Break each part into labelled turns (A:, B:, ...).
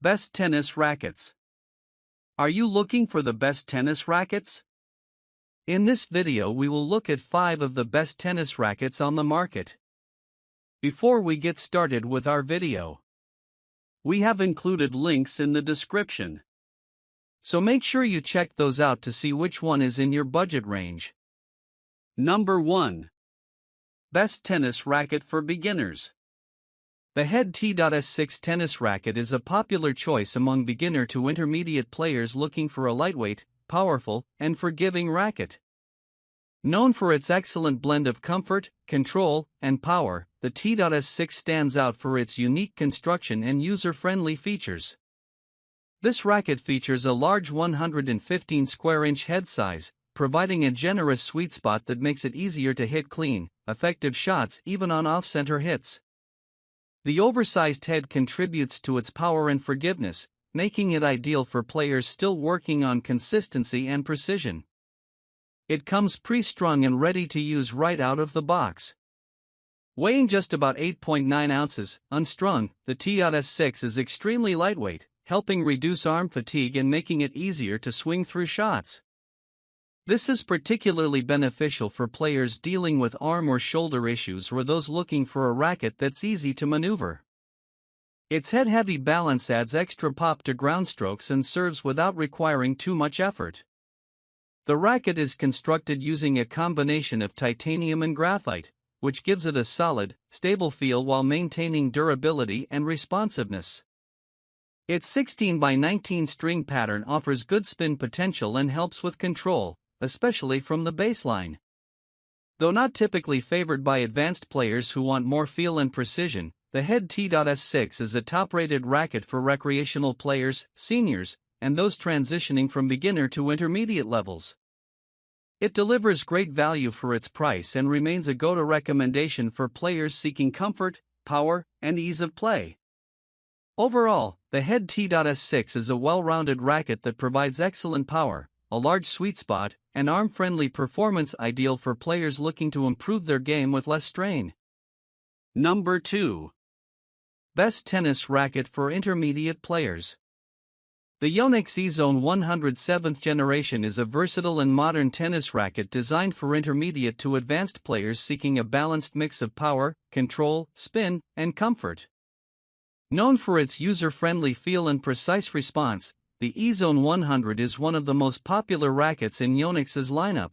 A: Best tennis rackets. Are you looking for the best tennis rackets? In this video we will look at 5 of the best tennis rackets on the market. Before we get started with our video, we have included links in the description. So make sure you check those out to see which one is in your budget range. Number 1. Best tennis racket for beginners. The Head T.S6 tennis racket is a popular choice among beginner to intermediate players looking for a lightweight, powerful, and forgiving racket. Known for its excellent blend of comfort, control, and power, the T.S6 stands out for its unique construction and user-friendly features. This racket features a large 115 square inch head size, providing a generous sweet spot that makes it easier to hit clean, effective shots even on off-center hits. The oversized head contributes to its power and forgiveness, making it ideal for players still working on consistency and precision. It comes pre-strung and ready to use right out of the box. Weighing just about 8.9 ounces, unstrung, the T.S6 is extremely lightweight, helping reduce arm fatigue and making it easier to swing through shots. This is particularly beneficial for players dealing with arm or shoulder issues or those looking for a racket that's easy to maneuver. Its head-heavy balance adds extra pop to ground strokes and serves without requiring too much effort. The racket is constructed using a combination of titanium and graphite, which gives it a solid, stable feel while maintaining durability and responsiveness. Its 16x19 string pattern offers good spin potential and helps with control, especially from the baseline. Though not typically favored by advanced players who want more feel and precision, the Head T.S6 is a top-rated racket for recreational players, seniors, and those transitioning from beginner to intermediate levels. It delivers great value for its price and remains a go-to recommendation for players seeking comfort, power, and ease of play. Overall, the Head T.S6 is a well-rounded racket that provides excellent power, a large sweet spot, and arm-friendly performance ideal for players looking to improve their game with less strain. Number 2. Best tennis racket for intermediate players. The Yonex E-Zone 100 7th generation is a versatile and modern tennis racket designed for intermediate to advanced players seeking a balanced mix of power, control, spin, and comfort. Known for its user-friendly feel and precise response, the E-Zone 100 is one of the most popular rackets in Yonex's lineup.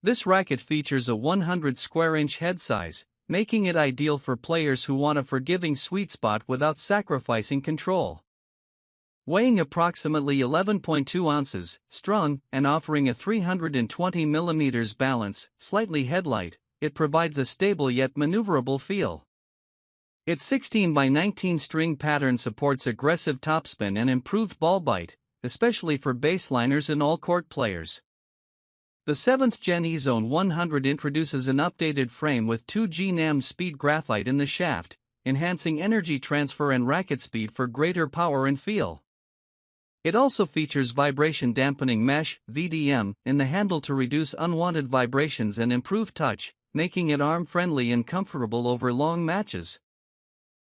A: This racket features a 100 square inch head size, making it ideal for players who want a forgiving sweet spot without sacrificing control. Weighing approximately 11.2 ounces, strung, and offering a 320 mm balance, slightly headlight, it provides a stable yet maneuverable feel. Its 16x19 string pattern supports aggressive topspin and improved ball bite, especially for baseliners and all-court players. The 7th Gen E-Zone 100 introduces an updated frame with 2G NAM speed graphite in the shaft, enhancing energy transfer and racket speed for greater power and feel. It also features vibration dampening mesh (VDM) in the handle to reduce unwanted vibrations and improve touch, making it arm-friendly and comfortable over long matches.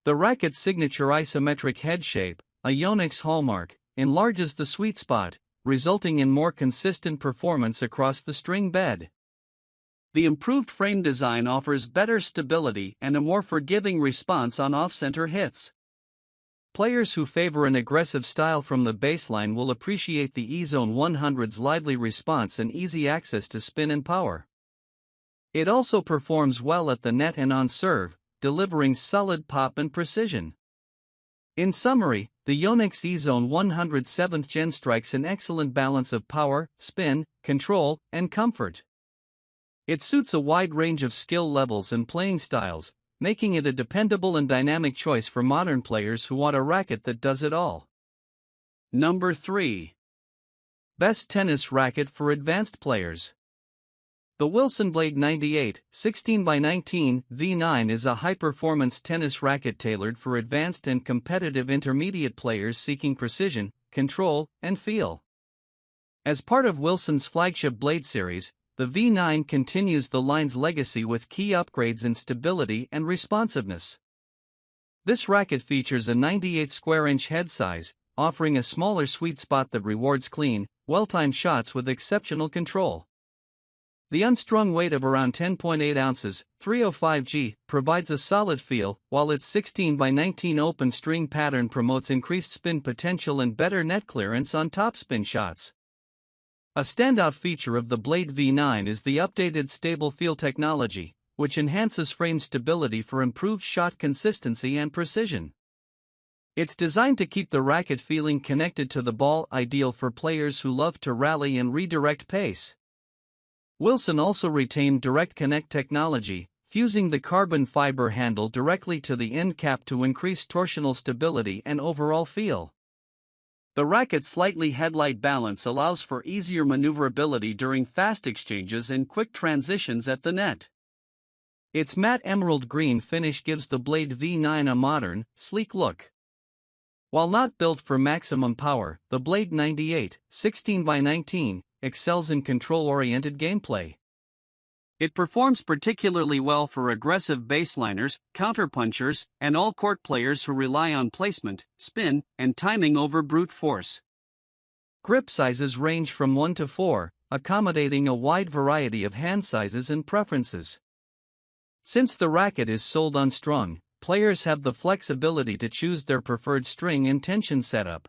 A: The racket's signature isometric head shape, a Yonex hallmark, enlarges the sweet spot, resulting in more consistent performance across the string bed. The improved frame design offers better stability and a more forgiving response on off-center hits. Players who favor an aggressive style from the baseline will appreciate the E-Zone 100's lively response and easy access to spin and power. It also performs well at the net and on serve, delivering solid pop and precision. In summary, the Yonex E-Zone 100 7th Gen strikes an excellent balance of power, spin, control, and comfort. It suits a wide range of skill levels and playing styles, making it a dependable and dynamic choice for modern players who want a racket that does it all. Number 3. Best tennis racket for advanced players. The Wilson Blade 98 16x19 V9 is a high-performance tennis racket tailored for advanced and competitive intermediate players seeking precision, control, and feel. As part of Wilson's flagship blade series, the V9 continues the line's legacy with key upgrades in stability and responsiveness. This racket features a 98 square inch head size, offering a smaller sweet spot that rewards clean, well-timed shots with exceptional control. The unstrung weight of around 10.8 ounces, 305 G, provides a solid feel, while its 16 by 19 open string pattern promotes increased spin potential and better net clearance on topspin shots. A standout feature of the Blade V9 is the updated stable feel technology, which enhances frame stability for improved shot consistency and precision. It's designed to keep the racket feeling connected to the ball, ideal for players who love to rally and redirect pace. Wilson also retained direct connect technology, fusing the carbon fiber handle directly to the end cap to increase torsional stability and overall feel. The racket's slightly headlight balance allows for easier maneuverability during fast exchanges and quick transitions at the net. Its matte emerald green finish gives the Blade V9 a modern, sleek look. While not built for maximum power, the Blade 98, 16 by 19, excels in control-oriented gameplay. It performs particularly well for aggressive baseliners, counterpunchers, and all-court players who rely on placement, spin, and timing over brute force. Grip sizes range from 1 to 4, accommodating a wide variety of hand sizes and preferences. Since the racket is sold unstrung, players have the flexibility to choose their preferred string and tension setup.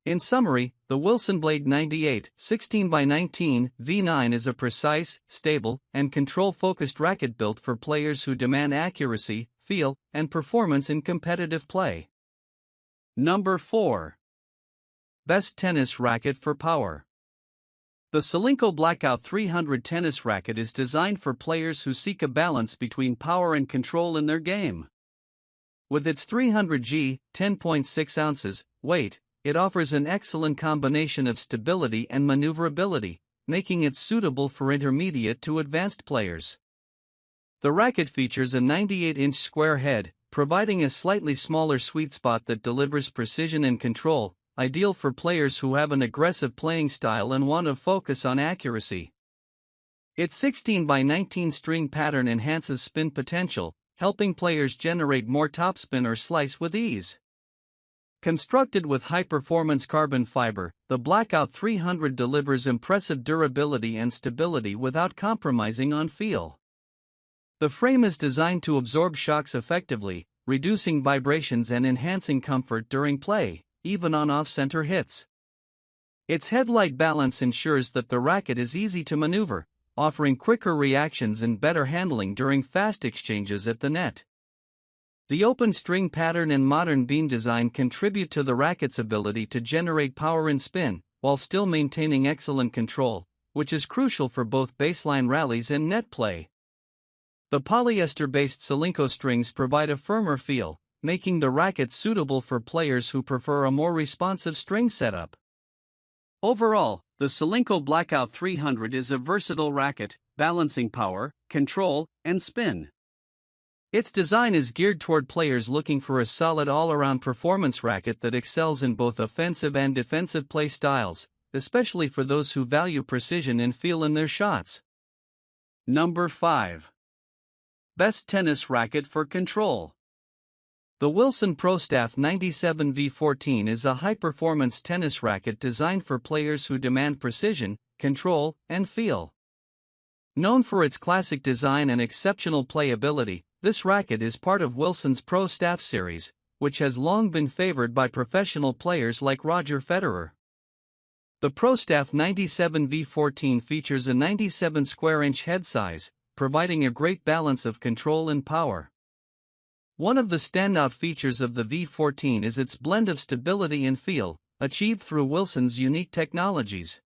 A: In summary, the Wilson Blade 98, 16 by 19 V9 is a precise, stable, and control-focused racket built for players who demand accuracy, feel, and performance in competitive play. Number 4. Best tennis racket for power. The Solinco Blackout 300 tennis racket is designed for players who seek a balance between power and control in their game. With its 300 G, 10.6 ounces, weight, it offers an excellent combination of stability and maneuverability, making it suitable for intermediate to advanced players. The racket features a 98-inch square head, providing a slightly smaller sweet spot that delivers precision and control, ideal for players who have an aggressive playing style and want to focus on accuracy. Its 16 by 19 string pattern enhances spin potential, helping players generate more topspin or slice with ease. Constructed with high-performance carbon fiber, the Blackout 300 delivers impressive durability and stability without compromising on feel. The frame is designed to absorb shocks effectively, reducing vibrations and enhancing comfort during play, even on off-center hits. Its headlight balance ensures that the racket is easy to maneuver, offering quicker reactions and better handling during fast exchanges at the net. The open string pattern and modern beam design contribute to the racket's ability to generate power and spin, while still maintaining excellent control, which is crucial for both baseline rallies and net play. The polyester-based Solinco strings provide a firmer feel, making the racket suitable for players who prefer a more responsive string setup. Overall, the Solinco Blackout 300 is a versatile racket, balancing power, control, and spin. Its design is geared toward players looking for a solid all-around performance racket that excels in both offensive and defensive play styles, especially for those who value precision and feel in their shots. Number 5. Best tennis racket for control. The Wilson ProStaff 97 V14 is a high-performance tennis racket designed for players who demand precision, control, and feel. Known for its classic design and exceptional playability, this racket is part of Wilson's ProStaff series, which has long been favored by professional players like Roger Federer. The ProStaff 97 V14 features a 97 square inch head size, providing a great balance of control and power. One of the standout features of the V14 is its blend of stability and feel, achieved through Wilson's unique technologies.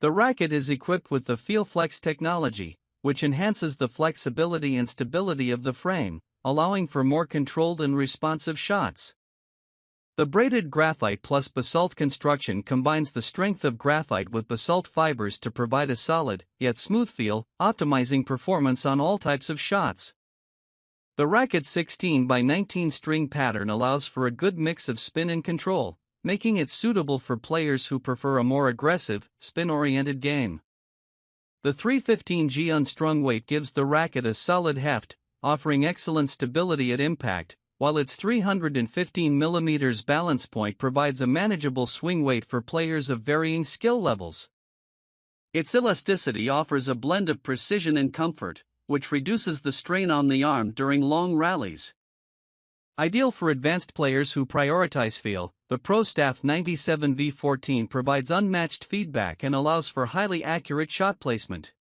A: The racket is equipped with the FeelFlex technology, which enhances the flexibility and stability of the frame, allowing for more controlled and responsive shots. The braided graphite plus basalt construction combines the strength of graphite with basalt fibers to provide a solid, yet smooth feel, optimizing performance on all types of shots. The racket's 16 by 19 string pattern allows for a good mix of spin and control, making it suitable for players who prefer a more aggressive, spin-oriented game. The 315G unstrung weight gives the racket a solid heft, offering excellent stability at impact, while its 315mm balance point provides a manageable swing weight for players of varying skill levels. Its elasticity offers a blend of precision and comfort, which reduces the strain on the arm during long rallies. Ideal for advanced players who prioritize feel, the ProStaff 97V14 provides unmatched feedback and allows for highly accurate shot placement.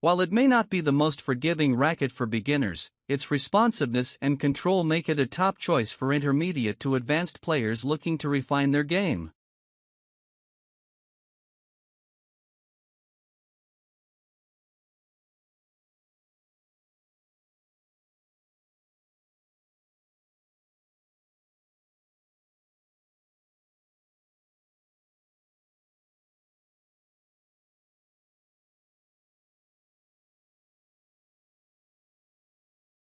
A: While it may not be the most forgiving racket for beginners, its responsiveness and control make it a top choice for intermediate to advanced players looking to refine their game.